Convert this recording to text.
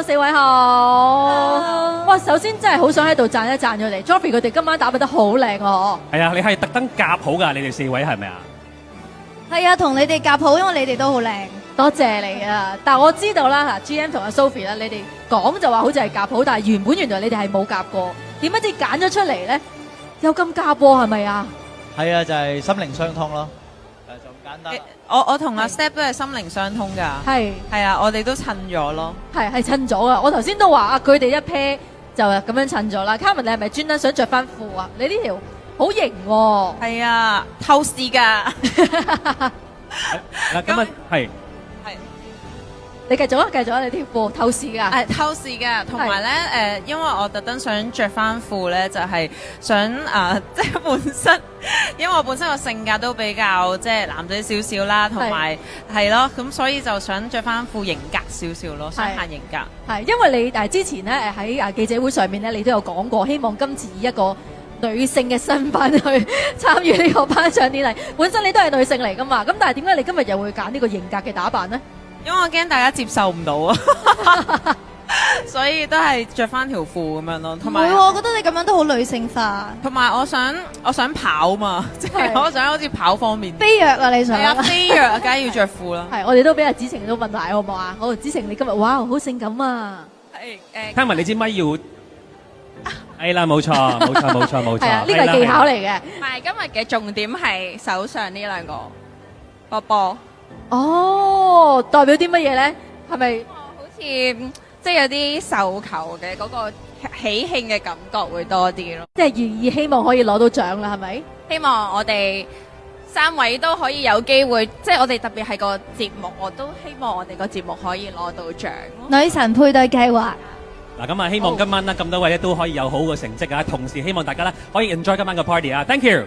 四位好。哇，首先真係好想喺度讚一讚佢哋 ，Joffrey 佢哋今晚打扮得好靚喎。係啊，你係特登夾好㗎，你哋四位係咪啊？係啊，同你哋夾好，因為你哋都好靚。多謝你啊！但係我知道啦，GM 同阿 Sophie 啦，你哋講就話好似係夾好，但係原來你哋係冇夾過，點解知揀咗出嚟咧？有咁夾喎，係咪啊？係啊，就係心靈相通咯。就咁簡單。我同阿 Step 都係心靈相通㗎。係啊，我哋都襯咗咯。係襯咗啊！我頭先都話啊，佢哋一 pair 就咁樣襯咗啦。Carmen 你係咪專登想着翻褲啊？你呢條好型喎。係啊，透視㗎。嗱，咁啊係。你繼續啊，你條褲透視㗎。透視㗎，同埋咧因為我特登想着翻褲咧，就係想即係本身，因為我本身個性格都比較即係男仔少少啦，同埋係咯，咁所以就想着翻褲型格少少咯，想行型格。係因為你之前咧喺記者會上面咧，你都有講過，希望今次以一個女性嘅身份去參與呢個頒獎典禮。本身你都係女性嚟噶嘛，咁但係點解你今日又會揀呢個型格嘅打扮呢？因為我驚大家接受唔到啊，所以都係着翻條褲咁樣咯。同埋，我覺得你咁樣都好女性化。同埋我想跑嘛，即係我想好似跑方面。飛躍啊！你想？係啊，飛躍梗係要着褲啦。係，我哋都俾阿子晴都問埋好唔好啊？好，子晴你今日哇好性感啊！係聽聞你支咪要係啦，冇錯。係啊，呢個係技巧嚟嘅。唔係，今日嘅重點係手上呢兩個波波。哦，代表啲乜嘢咧？係咪好似即係有啲繡球嘅嗰個喜慶嘅感覺會多啲咯？即係寓意希望可以攞到獎啦，係咪？希望我哋三位都可以有機會，即係我哋特別係個節目，我都希望我哋個節目可以攞到獎。女神配對計劃。嗱，咁啊，希望今晚咧咁多位咧都可以有好嘅成績啊！同時希望大家咧可以 enjoy 今晚嘅 party 啊！Thank you。